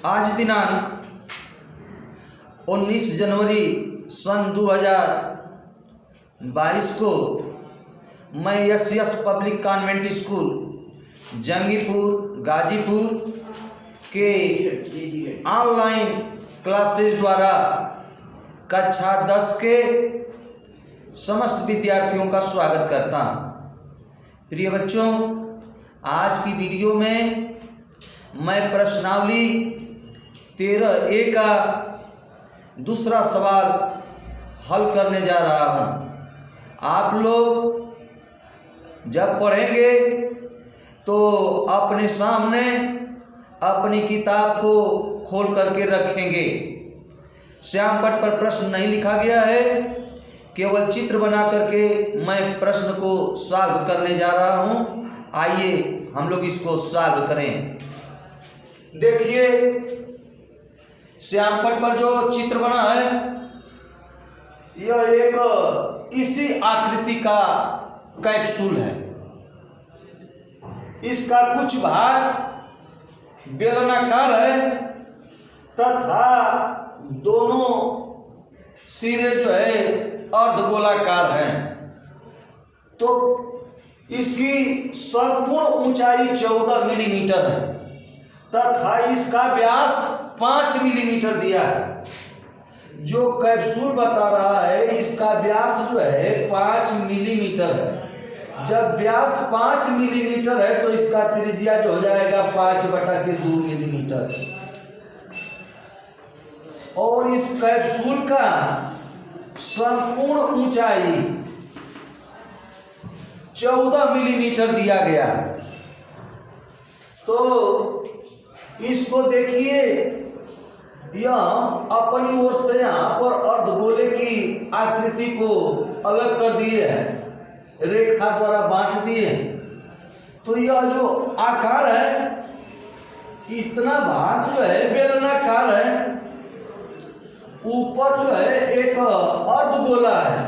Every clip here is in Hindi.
आज दिनांक 19 जनवरी सन 2022 को मैं S public convent school Jangipur Ghazipur के ऑनलाइन क्लासेस द्वारा कक्षा 10 के समस्त विद्यार्थियों का स्वागत करता हूँ। प्रिय बच्चों, आज की वीडियो में मैं प्रश्नावली 13A का दूसरा सवाल हल करने जा रहा हूँ। आप लोग जब पढ़ेंगे तो अपने सामने अपनी किताब को खोल करके रखेंगे। श्याम पट पर प्रश्न नहीं लिखा गया है, केवल चित्र बना करके मैं प्रश्न को सॉल्व करने जा रहा हूँ। आइए हम लोग इसको सॉल्व करें। देखिए, श्याम पट पर जो चित्र बना है यह एक इसी आकृति का कैप्सूल है। इसका कुछ भाग बेलनाकार है तथा दोनों सिरे जो है अर्धगोलाकार हैं। तो इसकी संपूर्ण ऊंचाई 14 मिलीमीटर है तथा इसका व्यास 5 मिलीमीटर दिया है। जो कैप्सूल बता रहा है इसका व्यास जो है 5 मिलीमीटर है। जब व्यास 5 मिलीमीटर है तो इसका त्रिज्या जो हो जाएगा 5/2 मिलीमीटर। और इस कैप्सूल का संपूर्ण ऊंचाई 14 मिलीमीटर दिया गया। तो इसको देखिए, यह अपनी ओर से यहाँ पर अर्धगोले की आकृति को अलग कर दिए है, रेखा द्वारा बांट दिए। तो यह जो आकार है, इतना भाग जो है बेलनाकार है, ऊपर जो है एक अर्धगोला है,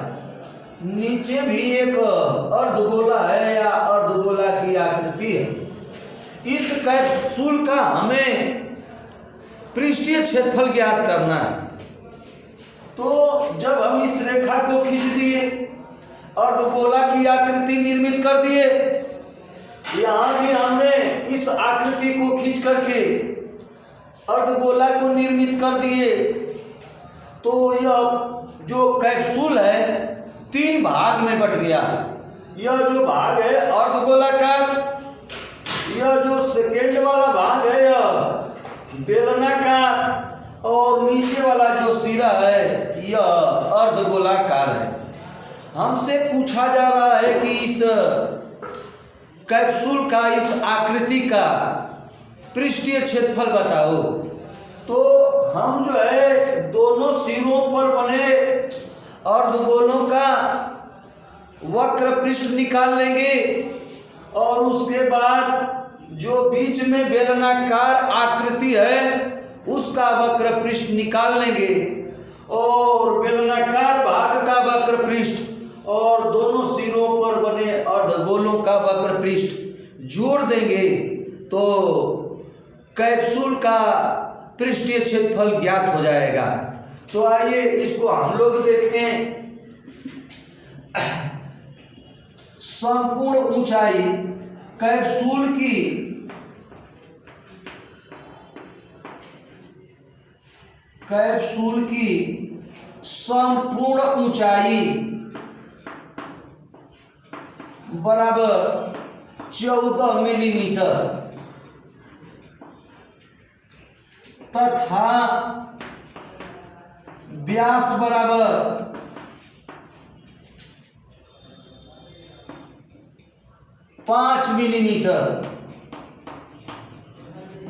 नीचे भी एक अर्धगोला है या अर्धगोला की आकृति है। इस कैप्सूल का हमें पृष्ठीय क्षेत्रफल ज्ञात करना है। तो जब हम इस रेखा को खींच दिए, अर्धगोला की आकृति निर्मित कर दिए, यहाँ भी हमने इस आकृति को खींच करके अर्धगोला को निर्मित कर दिए। तो यह जो कैप्सूल है 3 भाग में बट गया। यह जो भाग है अर्धगोलाकार, यह जो सेकेंड वाला भाग है यह बेलनाकार, और नीचे वाला जो सिरा है यह अर्धगोलाकार है। हमसे पूछा जा रहा है कि इस कैप्सूल का, इस आकृति का पृष्ठीय क्षेत्रफल बताओ। तो हम जो है दोनों सिरों पर बने अर्धगोलों का वक्र पृष्ठ निकाल लेंगे और उसके बाद जो बीच में बेलनाकार आकृति है उसका वक्र पृष्ठ निकाल लेंगे और बेलनाकार भाग का वक्र पृष्ठ और दोनों सिरों पर बने अर्धगोलों का वक्र पृष्ठ जोड़ देंगे तो कैप्सूल का पृष्ठीय क्षेत्रफल ज्ञात हो जाएगा। तो आइए इसको हम लोग देखें। संपूर्ण ऊंचाई कैप्सूल की संपूर्ण ऊंचाई बराबर 14 मिलीमीटर तथा व्यास बराबर 5 मिलीमीटर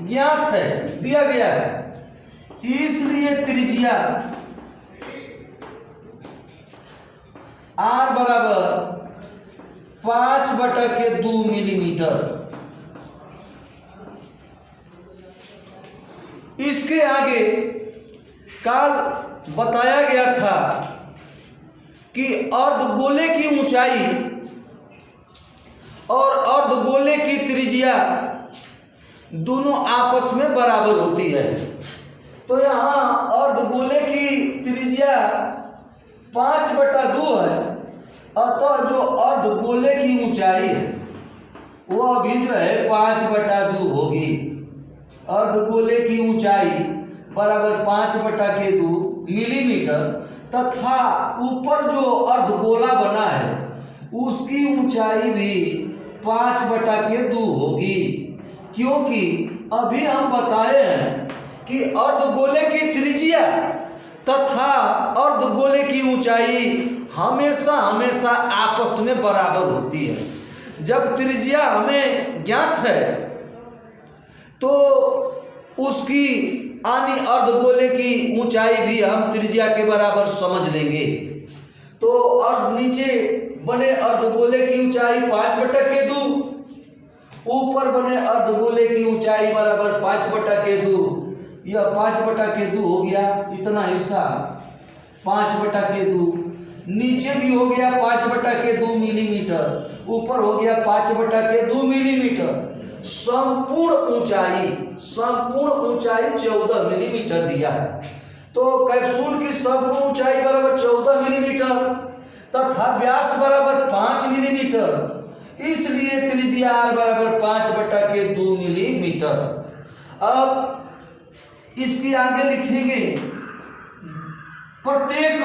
ज्ञात है, दिया गया है। इसलिए त्रिज्या R बराबर 5/2 मिलीमीटर। इसके आगे काल बताया गया था कि अर्धगोले की ऊंचाई और अर्धगोले की त्रिज्या दोनों आपस में बराबर होती है। तो यहाँ अर्धगोले की त्रिज्या 5/2 है, अतः जो अर्धगोले की ऊंचाई है वो अभी जो है 5/2 होगी। अर्धगोले की ऊंचाई बराबर 5/2 मिलीमीटर तथा ऊपर जो अर्धगोला बना है उसकी ऊंचाई भी 5/2 होगी, क्योंकि अभी हम बताए हैं कि अर्धगोले की त्रिज्या तथा अर्धगोले की ऊंचाई हमेशा हमेशा आपस में बराबर होती है। जब त्रिज्या हमें ज्ञात है तो उसकी यानी अर्धगोले की ऊंचाई भी हम त्रिज्या के बराबर समझ लेंगे। तो अब नीचे बने अर्धगोले की ऊंचाई 5/2, ऊपर बने अर्धगोले की ऊंचाई बराबर 5/2। यह 5/2 हो गया, इतना हिस्सा 5/2, नीचे भी हो गया 5/2 मिलीमीटर, ऊपर हो गया 5/2 मिलीमीटर। संपूर्ण ऊंचाई 14 मिलीमीटर दिया है। तो कैप्सूल की संपूर्ण ऊंचाई बराबर 14 मिलीमीटर तथा व्यास बराबर 5 मिलीमीटर, इसलिए त्रिज्या r बराबर 5/2 मिलीमीटर। अब इसके आगे लिखेंगे प्रत्येक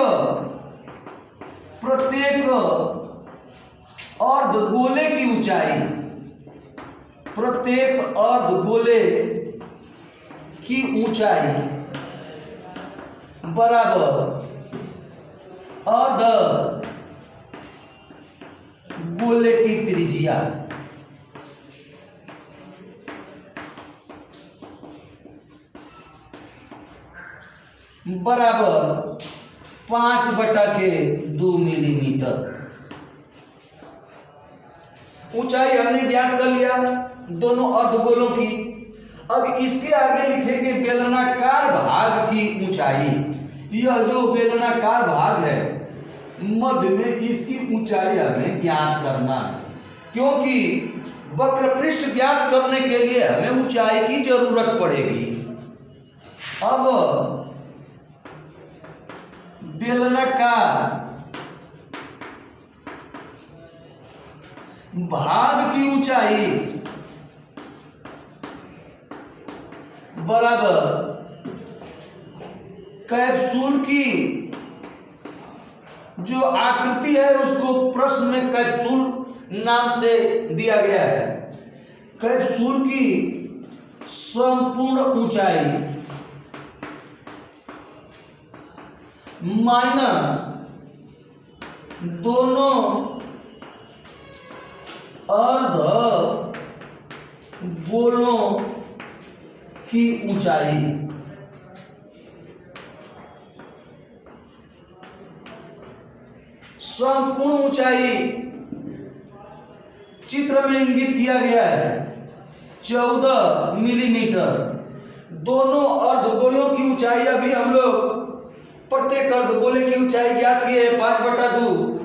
अर्धगोले की ऊंचाई, प्रत्येक अर्धगोले की ऊंचाई बराबर अर्धगोले की त्रिज्या बराबर 5/2 मिलीमीटर। ऊंचाई हमने ज्ञात कर लिया दोनों अर्धगोलों की। अब इसके आगे लिखेंगे बेलनाकार भाग की ऊंचाई। यह जो बेलनाकार भाग है मध्य में, इसकी ऊंचाई हमें ज्ञात करना है, क्योंकि वक्रपृष्ठ ज्ञात करने के लिए हमें ऊंचाई की जरूरत पड़ेगी। अब बेलनाकार भाग की ऊंचाई बराबर कैप्सूल की जो आकृति है उसको प्रश्न में कैप्सूल नाम से दिया गया है। कैप्सूल की संपूर्ण ऊंचाई माइनस दोनों अर्धगोलों की ऊंचाई संपूर्ण ऊंचाई चित्र में इंगित किया गया है 14 मिलीमीटर। दोनों अर्धगोलों की ऊंचाई अभी हम लोग प्रत्येक अर्धगोले की ऊंचाई ज्ञात की है 5/2,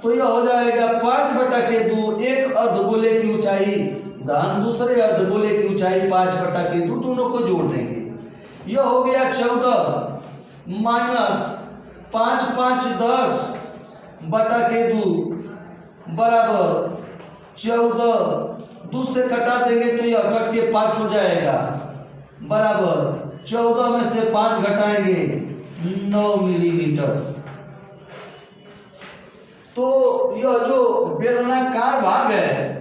तो यह हो जाएगा 5/2। एक अर्धगोले की ऊंचाई धन दूसरे अर्धगोले की ऊंचाई 5/2, दोनों को जोड़ देंगे। यह हो गया 14 माइनस 5 5 10/2 बराबर 14। 2 से कटा देंगे तो यह कट के 5 हो जाएगा, बराबर 14 में से 5 घटाएंगे 9 मिलीमीटर। तो यह जो बेलनाकार भाग है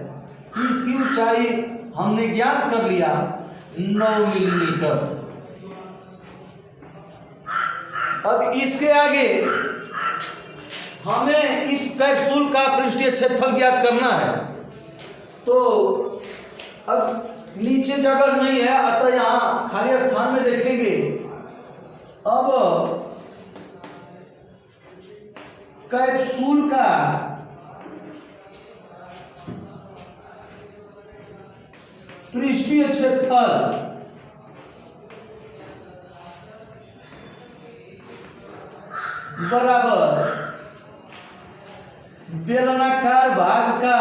इसकी ऊंचाई हमने ज्ञात कर लिया 9 मिलीमीटर। अब इसके आगे हमें इस कैप्सूल का पृष्ठीय क्षेत्रफल ज्ञात करना है। तो अब नीचे जगह नहीं है अतः यहां खाली स्थान में देखेंगे। अब कैप्सूल का पृष्ठीय क्षेत्रफल बराबर बेलनाकार भाग का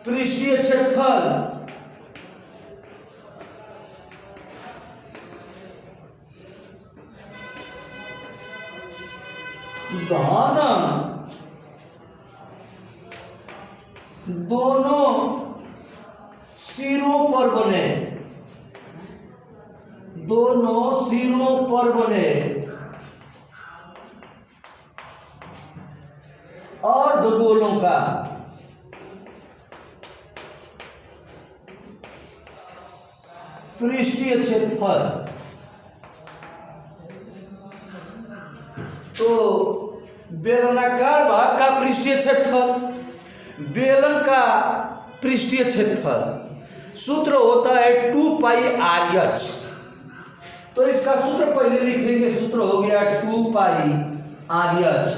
पृष्ठीय क्षेत्रफल घन दोनों सिरों पर बने, दोनों सिरों पर बने अर्धगोलों का पृष्ठीय क्षेत्रफल। तो बेलनाकार भाग का पृष्ठीय क्षेत्रफल, बेलन का पृष्ठीय क्षेत्रफल सूत्र होता है 2πr(h). तो इसका सूत्र पहले लिखेंगे, सूत्र हो गया 2πr(h).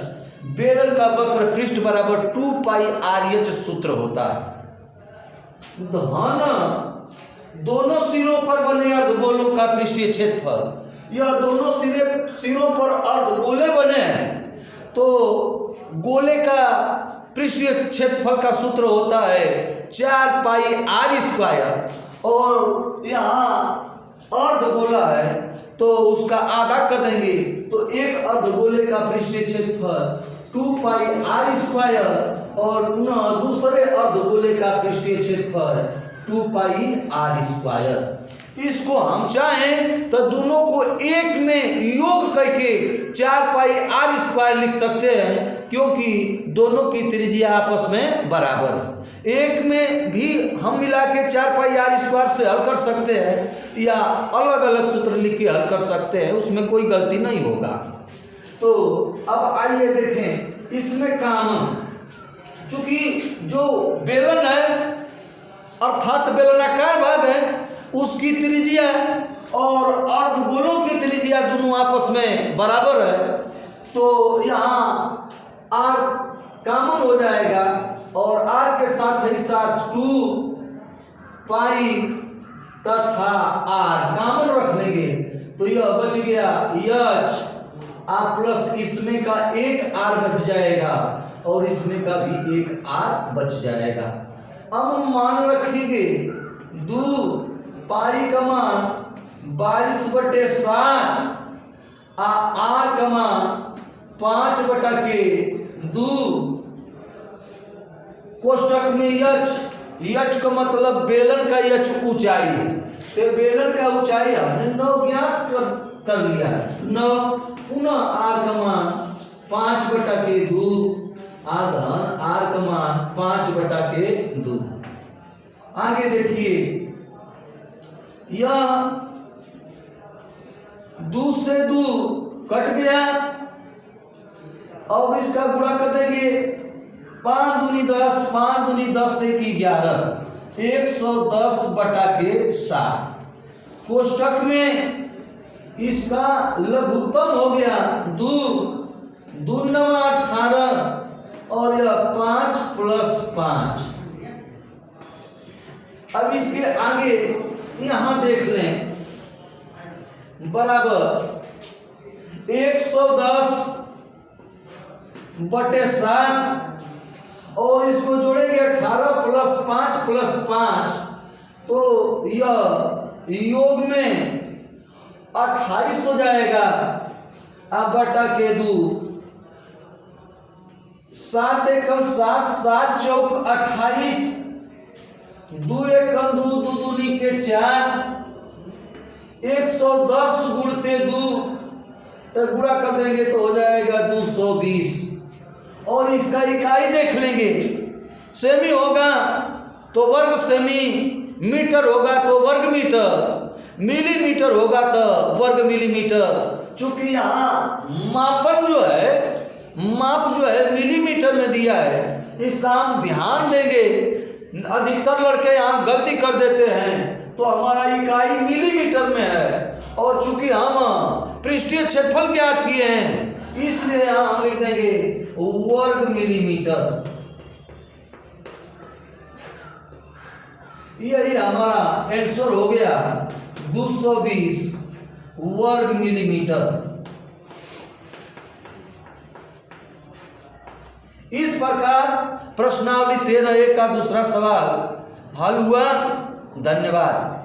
बेलन का वक्र पृष्ठ बराबर 2πr(h) सूत्र होता है। धन दोनों सिरों पर बने अर्धगोलों का पृष्ठीय क्षेत्रफल, यह दोनों सिरों पर अर्धगोले बने हैं, तो गोले का पृष्ठीय क्षेत्रफल का सूत्र होता है 4πr²। और यहाँ अर्धगोला है तो उसका आधा कर देंगे, तो एक अर्धगोले का पृष्ठीय क्षेत्रफल 2πr² और पुनः दूसरे अर्धगोले का पृष्ठीय क्षेत्रफल 2πr²। इसको हम चाहें तो दोनों को एक में योग करके 4πr² लिख सकते हैं, क्योंकि दोनों की त्रिज्या आपस में बराबर है। एक में भी हम मिला के 4πr² से हल कर सकते हैं या अलग अलग सूत्र लिख के हल कर सकते हैं, उसमें कोई गलती नहीं होगा। तो अब आइए देखें इसमें कॉमन, चूंकि जो बेलन है अर्थात बेलनाकार भाग है उसकी त्रिज्या और अर्धगोलों की त्रिज्या दोनों आपस में बराबर है, तो यहाँ r कॉमन हो जाएगा और r के साथ ही साथ 2π तथा r कॉमन रख लेंगे, तो यह बच गया h प्लस इसमें का एक r बच जाएगा और इसमें का भी एक r बच जाएगा। अब हम मान रखेंगे 2π का मान 22/7 r का मान 5/2 कोष्टक में h का मतलब बेलन का h ऊंचाई है, तो बेलन का ऊंचाई हमने 9 ज्ञात कर लिया, 9 पुनः r का मान 5/2 धन r का मान 5/2। आगे देखिए यह 2 से 2 कट गया, अब इसका गुणा कर देंगे 5 दूनी 10, 5 दूनी 10 से 11 110/7। कोष्टक में इसका लघुत्तम हो गया 2 2 18 और यह 5 + 5। अब इसके आगे यहां देख लें बराबर 110/7 और इसको जोड़ेंगे 18 + 5 + 5, तो यह योग में 28 हो जाएगा। अब बटा के 2 7 एकम 7 7 चौक 28 2 एकम 2 2 दूनी के 4 110 गुणते 2 तो गुणा कर देंगे तो हो जाएगा 220। और इसका इकाई देख लेंगे, सेमी होगा तो वर्ग सेमी, मीटर होगा तो वर्ग मीटर, मिलीमीटर होगा तो वर्ग मिलीमीटर। चूंकि यहाँ मापन जो है माप जो है मिलीमीटर में दिया है, इसका हम ध्यान देंगे। अधिकतर लड़के यहाँ गलती कर देते हैं, तो हमारा इकाई मिलीमीटर में है और चूंकि हम पृष्ठीय क्षेत्रफल ज्ञात किए हैं इसलिए यहाँ हम लिख देंगे वर्ग मिलीमीटर। यही हमारा आंसर हो गया 220 वर्ग मिलीमीटर। इस प्रकार प्रश्नावली 13(1) का दूसरा सवाल हल हुआ। धन्यवाद।